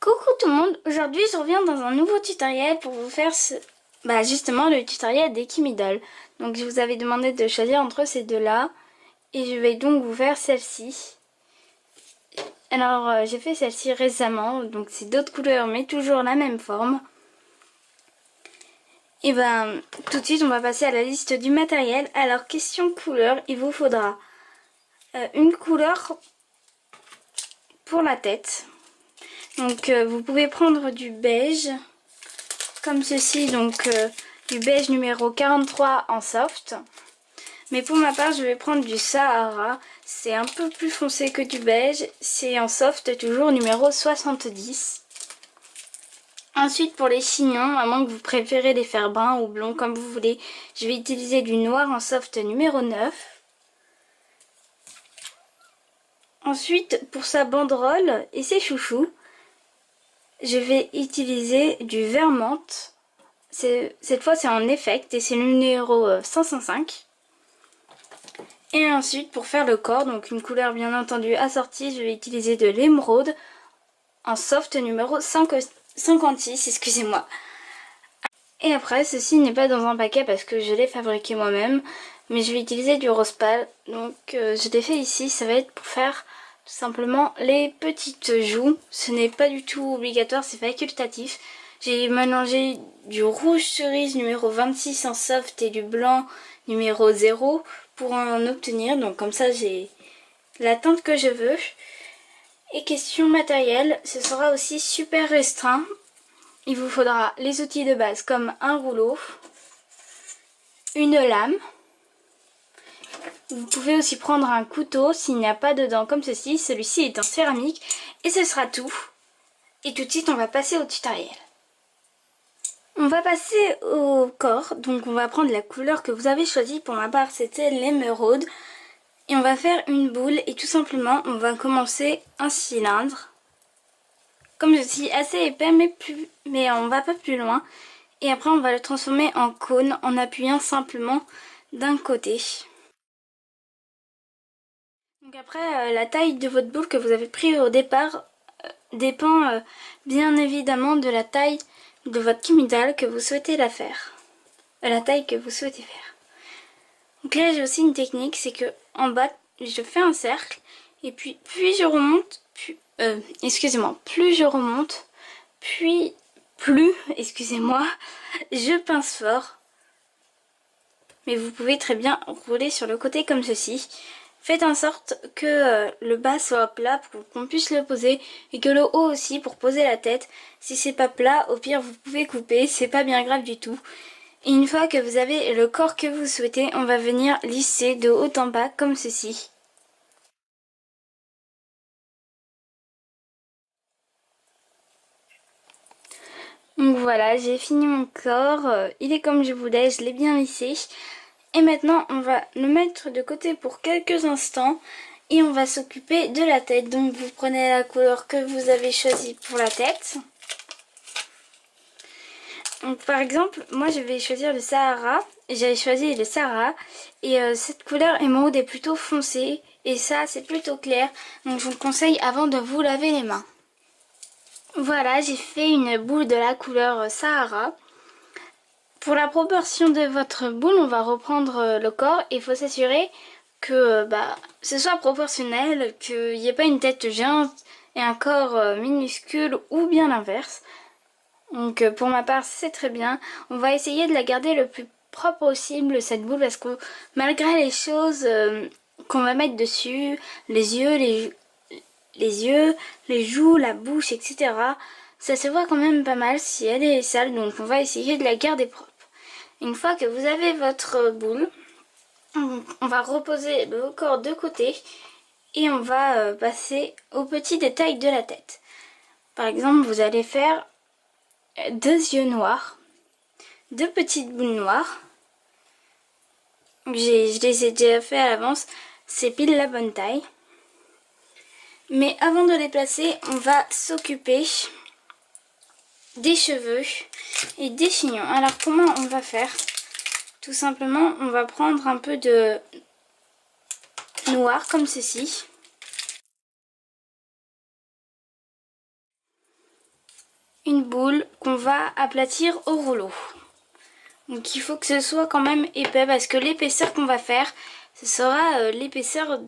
Coucou tout le monde, aujourd'hui je reviens dans un nouveau tutoriel pour vous faire justement le tutoriel des Kimi Dolls. Donc je vous avais demandé de choisir entre ces deux-là et je vais donc vous faire celle-ci. Alors j'ai fait celle-ci récemment, donc c'est d'autres couleurs mais toujours la même forme. Et ben tout de suite on va passer à la liste du matériel. Alors question couleur, il vous faudra une couleur pour la tête. Donc vous pouvez prendre du beige comme ceci, donc du beige numéro 43 en soft. Mais pour ma part je vais prendre du Sahara, c'est un peu plus foncé que du beige, c'est en soft toujours numéro 70. Ensuite pour les chignons, à moins que vous préférez les faire bruns ou blonds comme vous voulez, je vais utiliser du noir en soft numéro 9. Ensuite pour sa banderole et ses chouchous, je vais utiliser du vert menthe. Cette fois c'est en effect et c'est le numéro 505. Et ensuite pour faire le corps, donc une couleur bien entendu assortie, je vais utiliser de l'émeraude en soft numéro 56, excusez-moi. Et après ceci n'est pas dans un paquet parce que je l'ai fabriqué moi-même, mais je vais utiliser du rose pâle. Donc je l'ai fait ici, ça va être pour faire tout simplement les petites joues. Ce n'est pas du tout obligatoire, c'est facultatif. J'ai mélangé du rouge cerise numéro 26 en soft et du blanc numéro 0 pour en obtenir. Donc comme ça j'ai la teinte que je veux. Et question matériel, ce sera aussi super restreint. Il vous faudra les outils de base comme un rouleau, une lame. Vous pouvez aussi prendre un couteau s'il n'y a pas de dents comme ceci. Celui-ci est en céramique et ce sera tout. Et tout de suite on va passer au tutoriel. On va passer au corps, donc on va prendre la couleur que vous avez choisie. Pour ma part c'était l'émeraude. Et on va faire une boule et tout simplement on va commencer un cylindre. Comme ceci, assez épais mais on va pas plus loin. Et après on va le transformer en cône en appuyant simplement d'un côté. Donc après la taille de votre boule que vous avez pris au départ dépend bien évidemment de la taille de votre Kimi Doll que vous souhaitez la faire. La taille que vous souhaitez faire. Donc là j'ai aussi une technique, c'est que en bas je fais un cercle et puis je remonte, plus je remonte, excusez-moi, je pince fort. Mais vous pouvez très bien rouler sur le côté comme ceci. Faites en sorte que le bas soit plat pour qu'on puisse le poser et que le haut aussi pour poser la tête. Si c'est pas plat, au pire vous pouvez couper, c'est pas bien grave du tout. Et une fois que vous avez le corps que vous souhaitez, on va venir lisser de haut en bas comme ceci. Donc voilà, j'ai fini mon corps, il est comme je voulais, je l'ai bien lissé. Et maintenant on va le mettre de côté pour quelques instants et on va s'occuper de la tête. Donc vous prenez la couleur que vous avez choisie pour la tête. Donc par exemple, moi je vais choisir le Sahara. J'avais choisi le Sahara et cette couleur émeraude est plutôt foncée et ça c'est plutôt clair. Donc je vous le conseille avant de vous laver les mains. Voilà, j'ai fait une boule de la couleur Sahara. Pour la proportion de votre boule, on va reprendre le corps et il faut s'assurer que ce soit proportionnel, qu'il n'y ait pas une tête géante et un corps minuscule ou bien l'inverse. Donc pour ma part c'est très bien. On va essayer de la garder le plus propre possible cette boule parce que malgré les choses qu'on va mettre dessus, les yeux, les joues, la bouche, etc. Ça se voit quand même pas mal si elle est sale, donc on va essayer de la garder propre. Une fois que vous avez votre boule, on va reposer le corps de côté et on va passer aux petits détails de la tête. Par exemple, vous allez faire 2 yeux noirs, 2 petites boules noires. Je les ai déjà fait à l'avance, c'est pile la bonne taille. Mais avant de les placer, on va s'occuper des cheveux et des chignons. Alors comment on va faire? Tout simplement, on va prendre un peu de noir comme ceci. une boule qu'on va aplatir au rouleau. Donc il faut que ce soit quand même épais parce que l'épaisseur qu'on va faire, ce sera l'épaisseur,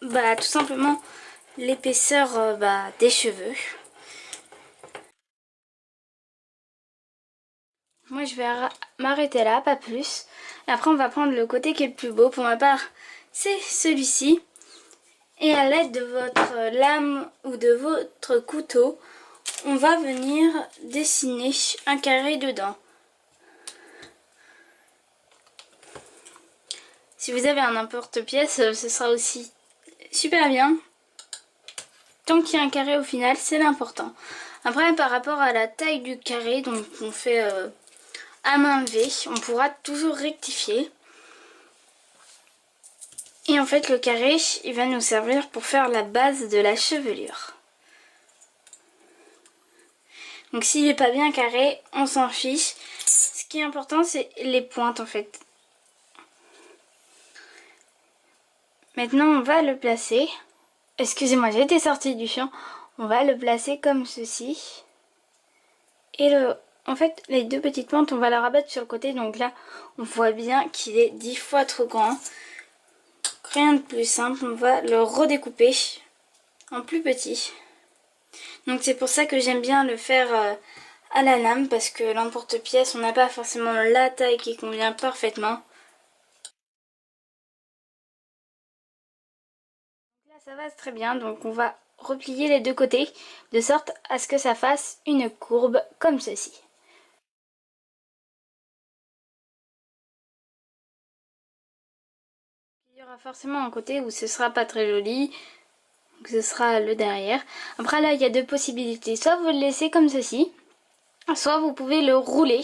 tout simplement l'épaisseur des cheveux. Moi je vais m'arrêter là, pas plus. Et après on va prendre le côté qui est le plus beau. Pour ma part, c'est celui-ci. Et à l'aide de votre lame ou de votre couteau, on va venir dessiner un carré dedans. Si vous avez un emporte-pièce, ce sera aussi super bien. Tant qu'il y a un carré au final, c'est l'important. Après, par rapport à la taille du carré, donc on fait à main levée, on pourra toujours rectifier. Et en fait, le carré, il va nous servir pour faire la base de la chevelure. Donc s'il n'est pas bien carré, on s'en fiche. Ce qui est important, c'est les pointes en fait. Maintenant, on va le placer. Excusez-moi, j'ai été sortie du champ. On va le placer comme ceci. Et en fait, les deux petites pointes, on va la rabattre sur le côté. Donc là, on voit bien qu'il est 10 fois trop grand. Rien de plus simple, on va le redécouper en plus petit. Donc c'est pour ça que j'aime bien le faire à la lame, parce que l'emporte-pièce, on n'a pas forcément la taille qui convient parfaitement. Là ça va très bien, donc on va replier les deux côtés de sorte à ce que ça fasse une courbe comme ceci. Il y aura forcément un côté où ce sera pas très joli, donc ce sera le derrière. Après là il y a deux possibilités, soit vous le laissez comme ceci, soit vous pouvez le rouler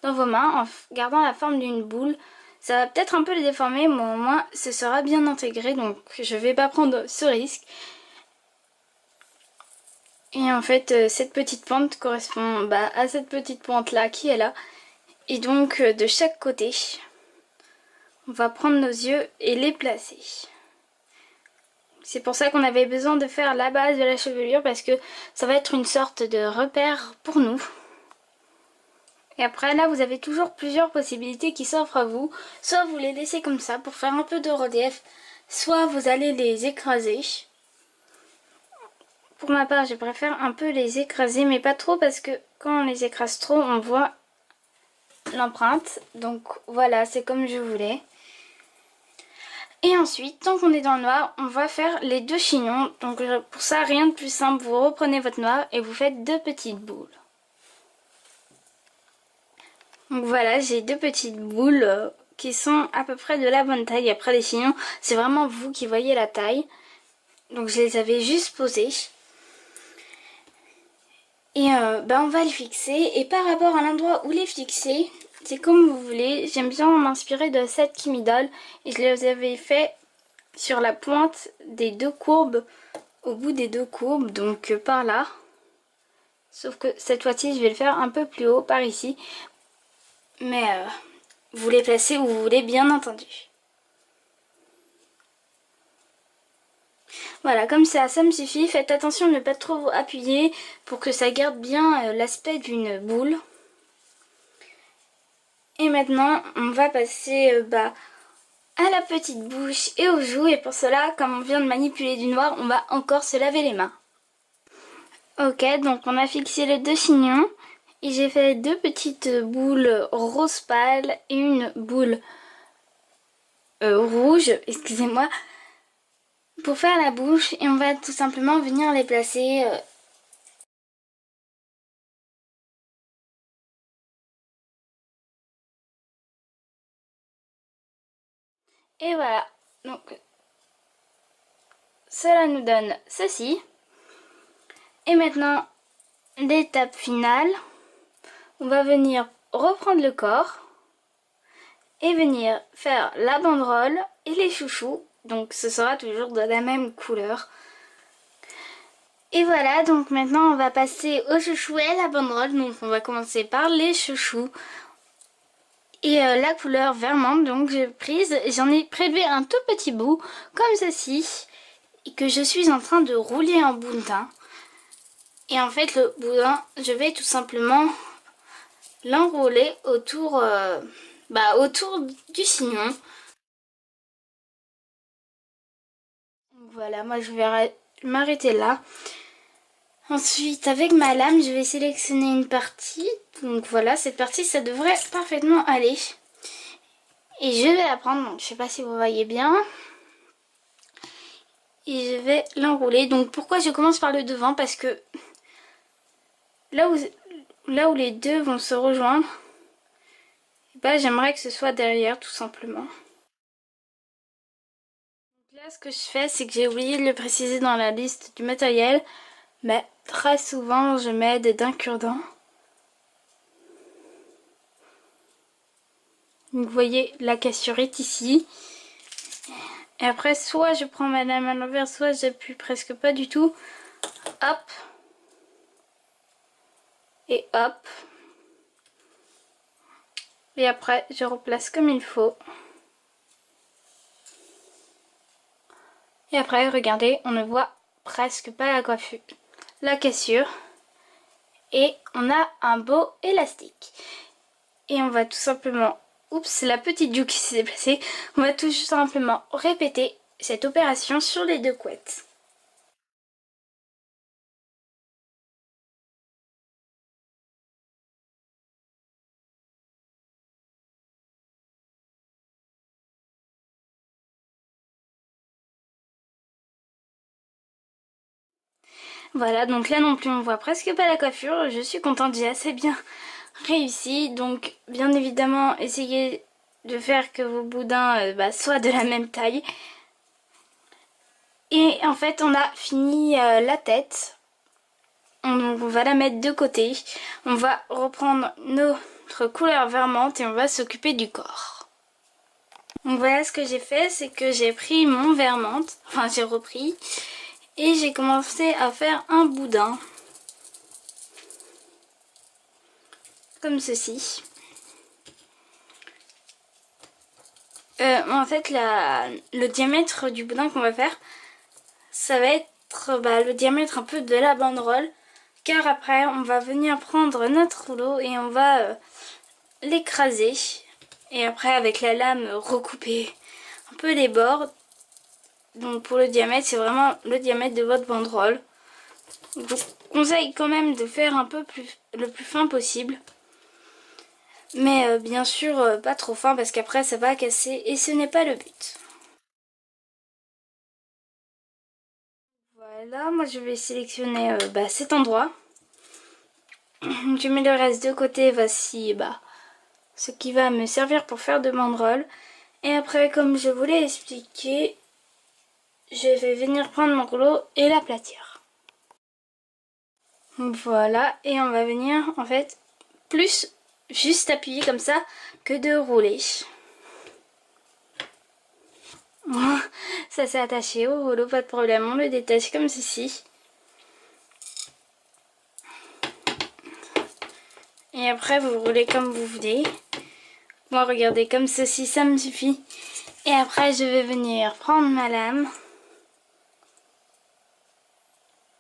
dans vos mains en gardant la forme d'une boule. Ça va peut-être un peu le déformer, mais au moins ce sera bien intégré, donc je vais pas prendre ce risque. Et en fait cette petite pointe correspond à cette petite pointe là qui est là. Et donc de chaque côté, on va prendre nos yeux et les placer. C'est pour ça qu'on avait besoin de faire la base de la chevelure, parce que ça va être une sorte de repère pour nous. Et après là vous avez toujours plusieurs possibilités qui s'offrent à vous. Soit vous les laissez comme ça pour faire un peu de relief, soit vous allez les écraser. Pour ma part je préfère un peu les écraser, mais pas trop, parce que quand on les écrase trop on voit l'empreinte. Donc voilà, c'est comme je voulais. Et ensuite, tant qu'on est dans le noir, on va faire les deux chignons. Donc pour ça, rien de plus simple, vous reprenez votre noir et vous faites deux petites boules. Donc voilà, j'ai deux petites boules qui sont à peu près de la bonne taille. Après les chignons, c'est vraiment vous qui voyez la taille. Donc je les avais juste posées. Et on va les fixer. Et par rapport à l'endroit où les fixer, c'est comme vous voulez. J'aime bien m'inspirer de cette Kim Idol. Et je les avais fait sur la pointe des deux courbes, au bout des deux courbes, donc par là. Sauf que cette fois-ci, je vais le faire un peu plus haut, par ici. Mais vous les placez où vous voulez, bien entendu. Voilà, comme ça me suffit. Faites attention de ne pas trop appuyer pour que ça garde bien l'aspect d'une boule. Et maintenant, on va passer à la petite bouche et aux joues. Et pour cela, comme on vient de manipuler du noir, on va encore se laver les mains. Ok, donc on a fixé les deux chignons. Et j'ai fait deux petites boules rose pâle et une boule rouge, excusez-moi, pour faire la bouche. Et on va tout simplement venir les placer et voilà, donc cela nous donne ceci. Et maintenant, l'étape finale, on va venir reprendre le corps et venir faire la banderole et les chouchous. Donc ce sera toujours de la même couleur. Et voilà, donc maintenant on va passer aux chouchous et à la banderole. Donc on va commencer par les chouchous. Et la couleur vert menthe, donc j'ai prise, j'en ai prélevé un tout petit bout, comme ceci, et que je suis en train de rouler en bout de teint. Et en fait le boudin, je vais tout simplement l'enrouler autour, autour du chignon. Donc voilà, moi je vais m'arrêter là. Ensuite, avec ma lame, je vais sélectionner une partie. Donc voilà, cette partie, ça devrait parfaitement aller. Et je vais la prendre, donc je sais pas si vous voyez bien. Et je vais l'enrouler. Donc pourquoi je commence par le devant? Parce que là où les deux vont se rejoindre, bah, j'aimerais que ce soit derrière tout simplement. Donc là, ce que je fais, c'est que j'ai oublié de le préciser dans la liste du matériel. Mais très souvent, je m'aide d'un cure-dent. Donc vous voyez, la cassure est ici. Et après, soit je prends ma lame à l'envers, soit j'appuie presque pas du tout. Hop. Et hop. Et après, je replace comme il faut. Et après, regardez, on ne voit presque pas la coiffure, la cassure. Et on a un beau élastique. Et on va tout simplement... Oups, c'est la petite joue qui s'est déplacée. On va tout simplement répéter cette opération sur les deux couettes. Voilà, donc là non plus on voit presque pas la coiffure. Je suis contente, j'ai assez bien réussi. Donc bien évidemment, essayez de faire que vos boudins soient de la même taille. Et en fait, on a fini la tête. On va la mettre de côté. On va reprendre notre couleur vermente et on va s'occuper du corps. Donc voilà ce que j'ai fait, c'est que j'ai pris mon vermente, enfin j'ai repris, et j'ai commencé à faire un boudin. Comme ceci. En fait, le diamètre du boudin qu'on va faire, ça va être le diamètre un peu de la banderole. Car après, on va venir prendre notre rouleau et on va l'écraser. Et après, avec la lame, recouper un peu les bords. Donc pour le diamètre, c'est vraiment le diamètre de votre banderole. Je vous conseille quand même de faire un peu le plus fin possible. Mais bien sûr, pas trop fin parce qu'après ça va casser et ce n'est pas le but. Voilà, moi je vais sélectionner cet endroit. Je mets le reste de côté, voici ce qui va me servir pour faire de banderoles. Et après, comme je vous l'ai expliqué, je vais venir prendre mon rouleau et l'aplatir. Voilà, et on va venir en fait plus juste appuyer comme ça que de rouler. Ça s'est attaché au rouleau, pas de problème, on le détache comme ceci. Et après vous roulez comme vous voulez. Moi regardez comme ceci, ça me suffit. Et après je vais venir prendre ma lame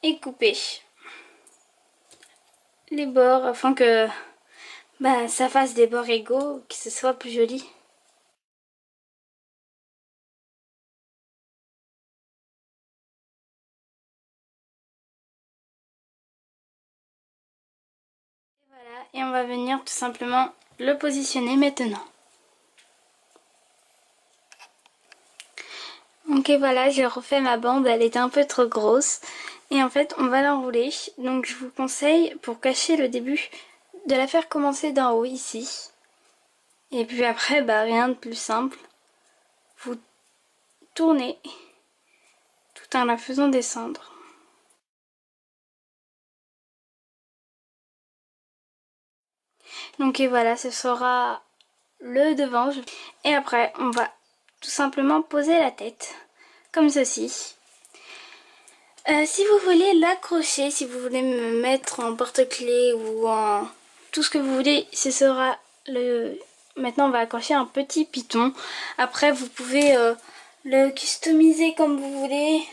et couper les bords afin que ça fasse des bords égaux, que ce soit plus joli. Et voilà, et on va venir tout simplement le positionner maintenant. Ok, voilà, j'ai refait ma bande, elle était un peu trop grosse. Et en fait, on va l'enrouler. Donc je vous conseille, pour cacher le début, de la faire commencer d'en haut ici. Et puis après, rien de plus simple. Vous tournez tout en la faisant descendre. Donc et voilà, ce sera le devant. Et après, on va tout simplement poser la tête, comme ceci. Si vous voulez l'accrocher, si vous voulez me mettre en porte-clés ou en tout ce que vous voulez, ce sera le... Maintenant on va accrocher un petit piton. Après vous pouvez le customiser comme vous voulez.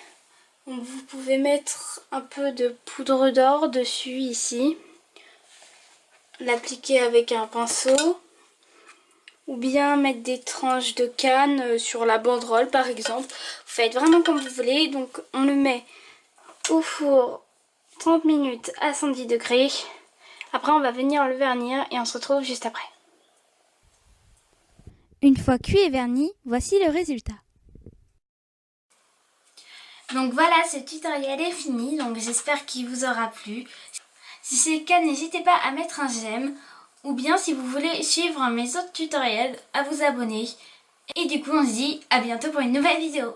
Donc vous pouvez mettre un peu de poudre d'or dessus ici, l'appliquer avec un pinceau, ou bien mettre des tranches de canne sur la banderole par exemple. Vous faites vraiment comme vous voulez. Donc on le met au four 30 minutes à 110 degrés. Après on va venir le vernir et on se retrouve juste après. Une fois cuit et verni, voici le résultat. Donc voilà, ce tutoriel est fini, donc j'espère qu'il vous aura plu. Si c'est le cas, n'hésitez pas à mettre un j'aime, ou bien si vous voulez suivre mes autres tutoriels, à vous abonner. Et du coup, on se dit à bientôt pour une nouvelle vidéo.